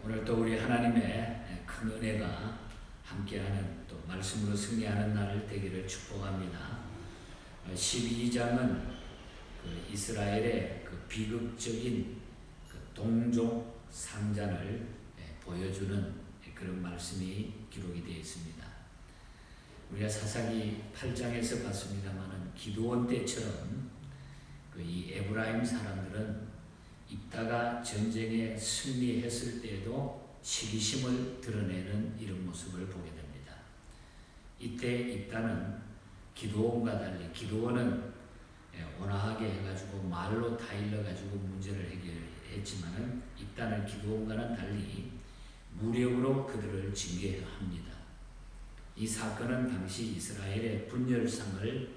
오늘 또 우리 하나님의 큰 은혜가 함께하는 또 말씀으로 승리하는 날 되기를 축복합니다. 12장은 그 이스라엘의 그 비극적인 그 동족 상잔을 보여주는 그런 말씀이 기록이 되어 있습니다. 우리가 사사기 8장에서 봤습니다마는 기드온 때처럼 그 이 에브라임 사람들은 입다가 전쟁에 승리했을 때에도 시기심을 드러내는 이런 모습을 보게 됩니다. 이때 입다는 기드온과 달리 기드온은 온화하게 해가지고 말로 타일러가지고 문제를 해결했지만은 입다는 기드온과는 달리 무력으로 그들을 징계합니다. 이 사건은 당시 이스라엘의 분열상을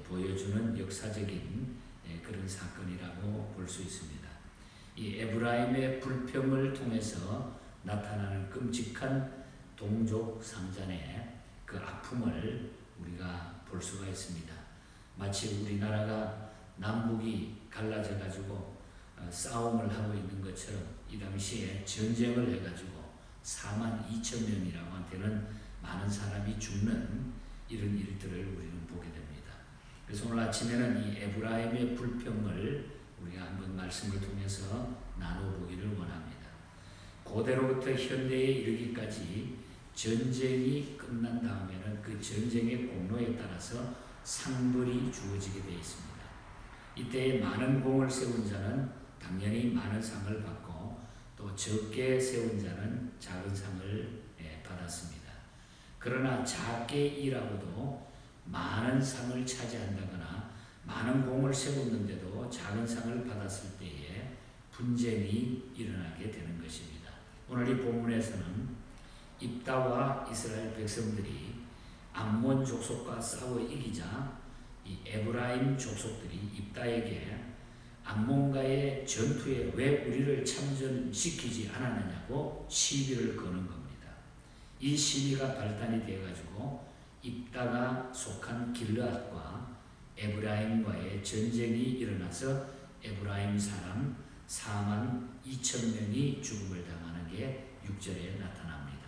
보여주는 역사적인 그런 사건이라고 볼 수 있습니다. 이 에브라임의 불평을 통해서 나타나는 끔찍한 동족 상잔의 그 아픔을 우리가 볼 수가 있습니다. 마치 우리나라가 남북이 갈라져 가지고 싸움을 하고 있는 것처럼 이 당시에 전쟁을 해가지고 42,000명이라고 한테는 많은 사람이 죽는 이런 일들을 우리는 보게 됩니다. 그래서 오늘 아침에는 이 에브라임의 불평을 우리가 한번 말씀을 통해서 나눠보기를 원합니다. 고대로부터 현대에 이르기까지 전쟁이 끝난 다음에는 그 전쟁의 공로에 따라서 상벌이 주어지게 되어 있습니다. 이때에 많은 공을 세운 자는 당연히 많은 상을 받고 또 적게 세운 자는 작은 상을 받았습니다. 그러나 작게 일하고도 많은 상을 차지한다거나 많은 공을 세웠는데도 작은 상을 받았을 때에 분쟁이 일어나게 되는 것입니다. 오늘 이 본문에서는 입다와 이스라엘 백성들이 암몬 족속과 싸워 이기자 이 에브라임 족속들이 입다에게 암몬과의 전투에 왜 우리를 참전시키지 않았느냐고 시비를 거는 겁니다. 이 시비가 발단이 되어가지고 입다가 속한 길르앗과 에브라임과의 전쟁이 일어나서 에브라임 사람 42,000명이 죽음을 당하는 게 6절에 나타납니다.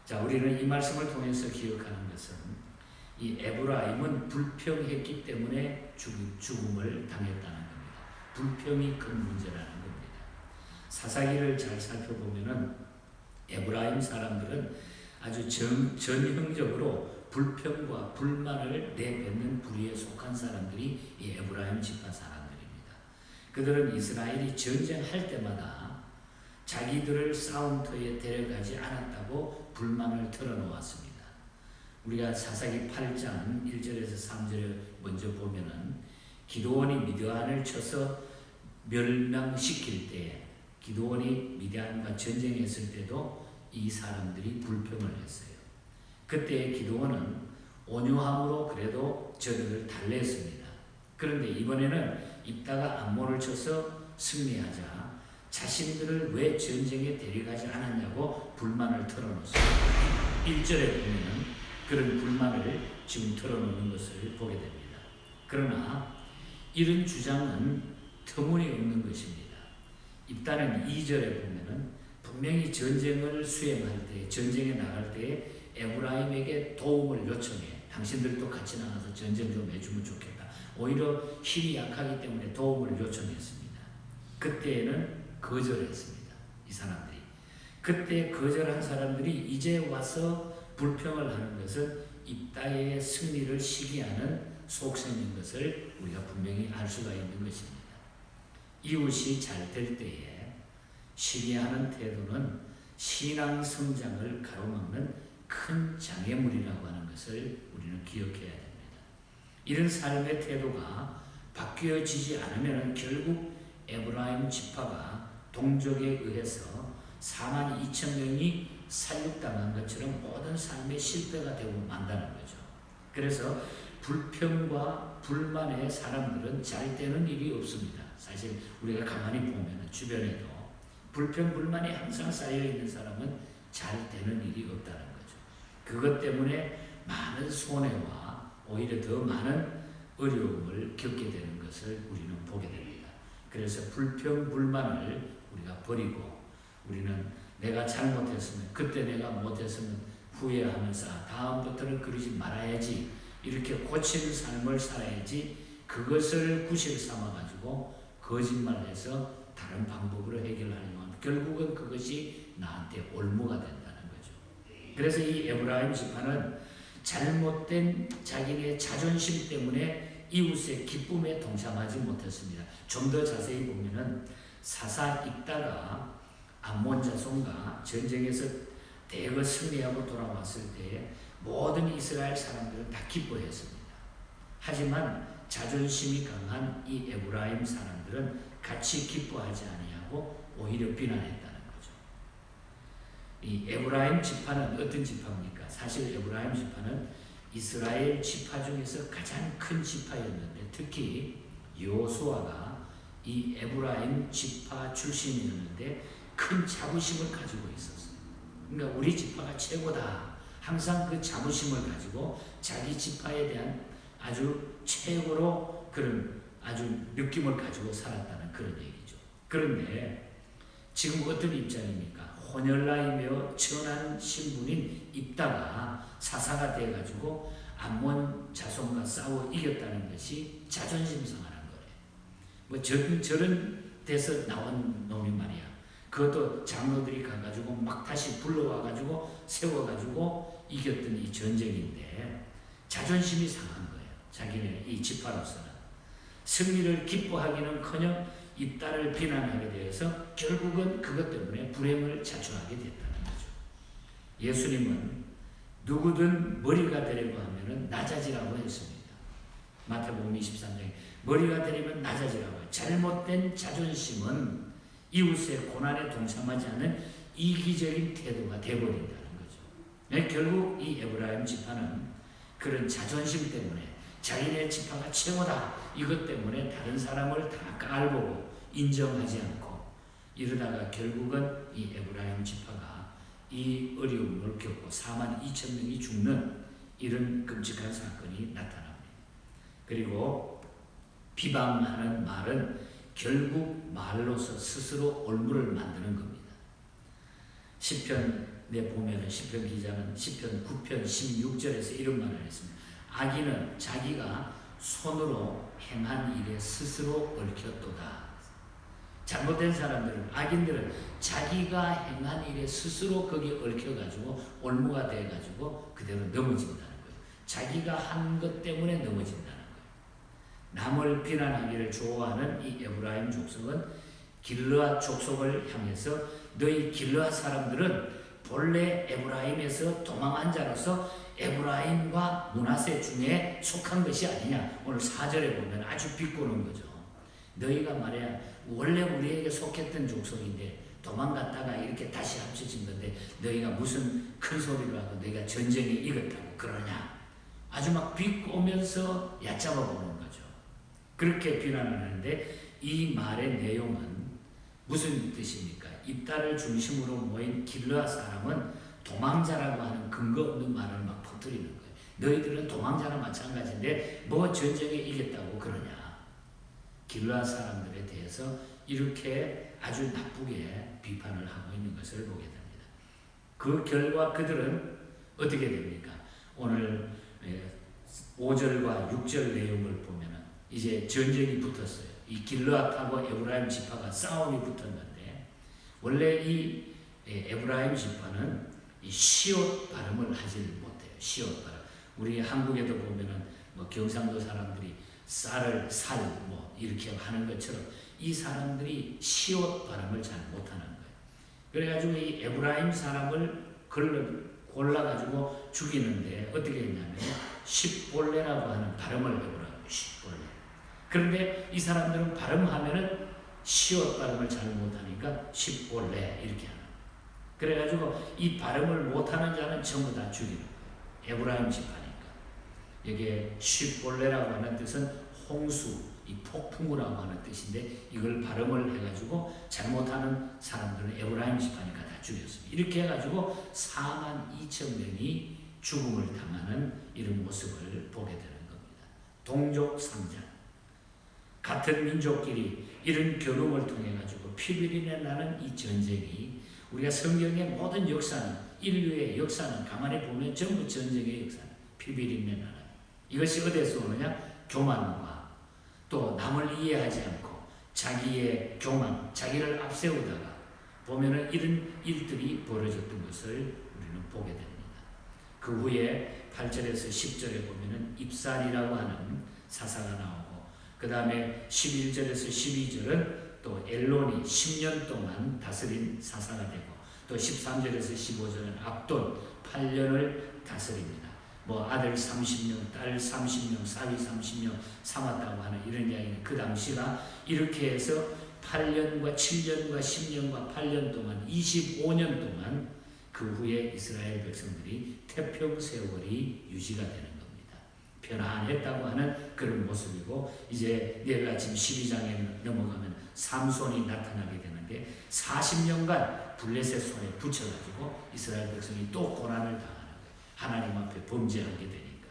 자, 우리는 이 말씀을 통해서 기억하는 것은 이 에브라임은 불평했기 때문에 죽음을 당했다는 겁니다. 불평이 큰 문제라는 겁니다. 사사기를 잘 살펴보면은 에브라임 사람들은 아주 전형적으로 불평과 불만을 내뱉는 부류에 속한 사람들이 이 에브라임 지파 사람들입니다. 그들은 이스라엘이 전쟁할 때마다 자기들을 싸움터에 데려가지 않았다고 불만을 털어놓았습니다. 우리가 사사기 8장 1절에서 3절을 먼저 보면은 기드온이 미디안을 쳐서 멸망시킬 때에 기드온이 미디안과 전쟁했을 때도 이 사람들이 불평을 했어요. 그때 기드온은 온유함으로 그래도 저들을 달랬습니다. 그런데 이번에는 입다가 암몬을 쳐서 승리하자 자신들을 왜 전쟁에 데려가지 않았냐고 불만을 털어놓습니다. 1절에 보면 그런 불만을 지금 털어놓는 것을 보게 됩니다. 그러나 이런 주장은 터무니없는 것입니다. 입다는 2절에 보면 분명히 전쟁을 수행할 때, 전쟁에 나갈 때 에브라임에게 도움을 요청해. 당신들도 같이 나가서 전쟁 좀 해주면 좋겠다. 오히려 힘이 약하기 때문에 도움을 요청했습니다. 그때에는 거절했습니다. 이 사람들이. 그때 거절한 사람들이 이제 와서 불평을 하는 것은 입다의 승리를 시기하는 속셈인 것을 우리가 분명히 알 수가 있는 것입니다. 이웃이 잘 될 때에 시기하는 태도는 신앙 성장을 가로막는 큰 장애물이라고 하는 것을 우리는 기억해야 됩니다. 이런 삶의 태도가 바뀌어지지 않으면 결국 에브라임 지파가 동족에 의해서 42,000명이 살육당한 것처럼 모든 삶의 실패가 되고 만다는 거죠. 그래서 불평과 불만의 사람들은 잘 되는 일이 없습니다. 사실 우리가 가만히 보면 주변에도 불평, 불만이 항상 쌓여있는 사람은 잘 되는 일이 없다는 거죠. 그것 때문에 많은 손해와 오히려 더 많은 어려움을 겪게 되는 것을 우리는 보게 됩니다. 그래서 불평, 불만을 우리가 버리고 우리는 내가 잘못했으면, 그때 내가 못했으면 후회하면서 다음부터는 그러지 말아야지, 이렇게 고치는 삶을 살아야지, 그것을 구실 삼아가지고 거짓말해서 다른 방법으로 해결하려고 하면 결국은 그것이 나한테 올무가 된다는 거죠. 그래서 이 에브라임 지파는 잘못된 자기네 자존심 때문에 이웃의 기쁨에 동참하지 못했습니다. 좀 더 자세히 보면은 사사 입다가 암몬 자손과 전쟁에서 대거 승리하고 돌아왔을 때에 모든 이스라엘 사람들은 다 기뻐했습니다. 하지만 자존심이 강한 이 에브라임 사람들은 같이 기뻐하지 아니하고 오히려 비난했다는 거죠. 이 에브라임 지파는 어떤 지파입니까? 사실 에브라임 지파는 이스라엘 지파 중에서 가장 큰 지파였는데, 특히 여호수아가 이 에브라임 지파 출신이었는데 큰 자부심을 가지고 있었어요. 그러니까 우리 지파가 최고다. 항상 그 자부심을 가지고 자기 지파에 대한 아주 최고로 그런 아주 느낌을 가지고 살았다는 그런 얘기죠. 그런데 지금 어떤 입장입니까? 혼혈라이며 천한 신분인 입다가 사사가 돼가지고 암몬 자손과 싸워 이겼다는 것이 자존심 상하는 거예요. 뭐 저런 데서 나온 놈이 말이야. 그것도 장로들이 가가지고 막 다시 불러와가지고 세워가지고 이겼던 이 전쟁인데 자존심이 상한 거예요. 자기네 이 지파로서는. 승리를 기뻐하기는커녕 입다를 비난하게 되어서 결국은 그것 때문에 불행을 자초하게 됐다는 거죠. 예수님은 누구든 머리가 되려고 하면은 낮아지라고 했습니다. 마태복음 23장에 머리가 되려면 낮아지라고 해요. 잘못된 자존심은 이웃의 고난에 동참하지 않는 이기적인 태도가 되어버린다는 거죠. 네, 결국 이 에브라임 지파는 그런 자존심 때문에 자기네 지파가 최고다, 이것 때문에 다른 사람을 다 깔보고 인정하지 않고 이러다가 결국은 이 에브라임 지파가 이 어려움을 겪고 4만 2천 명이 죽는 이런 끔찍한 사건이 나타납니다. 그리고 비방하는 말은 결국 말로서 스스로 올무를 만드는 겁니다. 시편에 보면은 시편 기자는 시편 9편 16절에서 이런 말을 했습니다. 악인은 자기가 손으로 행한 일에 스스로 얽혔도다. 잘못된 사람들은, 악인들은 자기가 행한 일에 스스로 거기에 얽혀가지고 올무가 돼가지고 그대로 넘어진다는 거예요. 자기가 한 것 때문에 넘어진다는 거예요. 남을 비난하기를 좋아하는 이 에브라임 족속은 길르앗 족속을 향해서 너희 길르앗 사람들은 본래 에브라임에서 도망한 자로서 에브라임과 므낫세 중에 속한 것이 아니냐. 오늘 4절에 보면 아주 비꼬는 거죠. 너희가 말이야 원래 우리에게 속했던 족속인데 도망갔다가 이렇게 다시 합쳐진 건데 너희가 무슨 큰 소리를 하고 너희가 전쟁에 이겼다고 그러냐. 아주 막 비꼬면서 얕잡아 보는 거죠. 그렇게 비난하는데 이 말의 내용은 무슨 뜻입니까? 입다를 중심으로 모인 길르앗 사람은 도망자라고 하는 근거 없는 말을 막 퍼뜨리는 거예요. 너희들은 도망자나 마찬가지인데 뭐 전쟁에 이겼다고 그러냐. 길르앗 사람들에 대해서 이렇게 아주 나쁘게 비판을 하고 있는 것을 보게 됩니다. 그 결과 그들은 어떻게 됩니까? 오늘 5절과 6절 내용을 보면은 이제 전쟁이 붙었어요. 이 길르앗하고 에브라임 지파가 싸움이 붙었는데 원래 이 에브라임 지파는 이 시옷 발음을 하지 못해요. 시옷 발음. 우리 한국에도 보면은 뭐 경상도 사람들이 쌀을 살 뭐 이렇게 하는 것처럼 이 사람들이 시옷 발음을 잘 못하는 거예요. 그래가지고 이 에브라임 사람을 골라가지고 죽이는데 어떻게 했냐면 십볼레라고 하는 발음을 해보라고. 십볼레. 그런데 이 사람들은 발음하면은 시옷 발음을 잘 못하니까 십볼레 이렇게 하는. 그래가지고 이 발음을 못하는 자는 전부 다 죽이는 거예요. 에브라임 지파니까. 여기에 십볼레라고 하는 뜻은 홍수, 이 폭풍우라고 하는 뜻인데 이걸 발음을 해가지고 잘못하는 사람들은 에브라임 지파니까 다 죽였습니다. 이렇게 해가지고 4만 2천 명이 죽음을 당하는 이런 모습을 보게 되는 겁니다. 동족 상잔. 같은 민족끼리 이런 겨rum을 통해 가지고 피비린내 나는 이 전쟁이 우리가 성경의 모든 역사는, 인류의 역사는 가만히 보면 전부 전쟁의 역사는 피비를 있는 나라. 이것이 어디에서 오느냐? 교만과 또 남을 이해하지 않고 자기의 교만, 자기를 앞세우다가 보면은 이런 일들이 벌어졌던 것을 우리는 보게 됩니다. 그 후에 8절에서 10절에 보면은 입살이라고 하는 사사가 나오고, 그 다음에 11절에서 12절은 또 엘론이 10년 동안 다스린 사사가 되고, 또 13절에서 15절은 압돈 8년을 다스립니다. 뭐 아들 30명, 딸 30명, 사위 30명 삼았다고 하는 이런 이야기는 그 당시가 이렇게 해서 8년과 7년과 10년과 8년 동안 25년 동안 그 후에 이스라엘 백성들이 태평 세월이 유지가 되는 겁니다. 편안했다고 하는 그런 모습이고, 이제 내일 아침 12장에 넘어가면 삼손이 나타나게 되는데 40년간 블레셋 손에 붙여가지고 이스라엘 백성이 또 고난을 당하는 거예요. 하나님 앞에 범죄하게 되니까.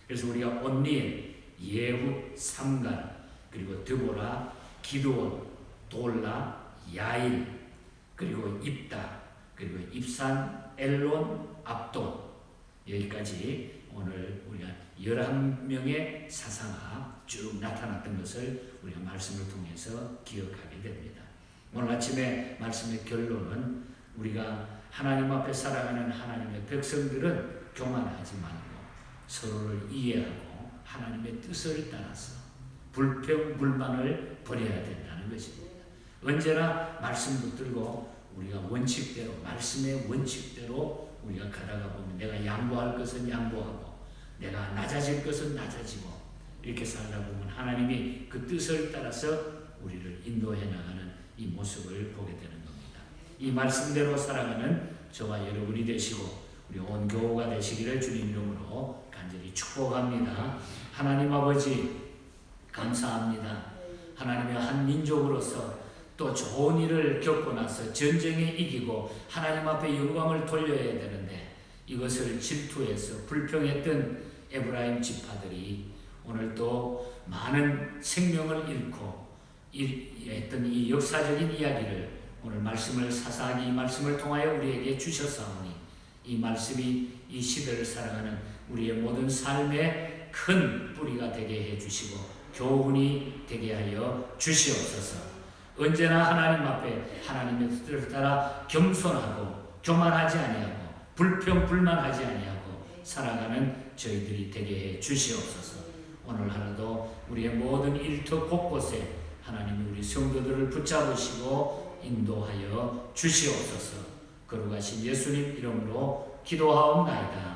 그래서 우리가 온니엘, 예훗, 삼갈, 그리고 드보라, 기드온, 돌라, 야일, 그리고 입다, 그리고 입산, 엘론, 압돈, 여기까지 오늘 우리가 11명의 사사가 쭉 나타났던 것을 우리가 말씀을 통해서 기억하게 됩니다. 오늘 아침에 말씀의 결론은 우리가 하나님 앞에 살아가는 하나님의 백성들은 교만하지 말고 서로를 이해하고 하나님의 뜻을 따라서 불평불만을 버려야 된다는 것입니다. 언제나 말씀 붙들고 우리가 원칙대로, 말씀의 원칙대로 우리가 가다가 보면 내가 양보할 것은 양보하고 내가 낮아질 것은 낮아지고 이렇게 살다 보면 하나님이 그 뜻을 따라서 우리를 인도해 나가는 이 모습을 보게 되는 겁니다. 이 말씀대로 살아가는 저와 여러분이 되시고 우리 온 교우가 되시기를 주님 이름으로 간절히 축복합니다. 하나님 아버지 감사합니다. 하나님의 한 민족으로서 또 좋은 일을 겪고 나서 전쟁에 이기고 하나님 앞에 영광을 돌려야 되는데 이것을 질투해서 불평했던 에브라임 지파들이 오늘 또 많은 생명을 잃고 했던 이 역사적인 이야기를 오늘 말씀을 사사기 말씀을 통하여 우리에게 주셨사오니 이 말씀이 이 시대를 살아가는 우리의 모든 삶에 큰 뿌리가 되게 해주시고 교훈이 되게 하여 주시옵소서. 언제나 하나님 앞에 하나님의 뜻을 따라 겸손하고 교만하지 아니하고 불평불만하지 아니하고 살아가는 저희들이 되게 해 주시옵소서. 오늘 하루도 우리의 모든 일터 곳곳에 하나님이 우리 성도들을 붙잡으시고 인도하여 주시옵소서. 거룩하신 예수님 이름으로 기도하옵나이다.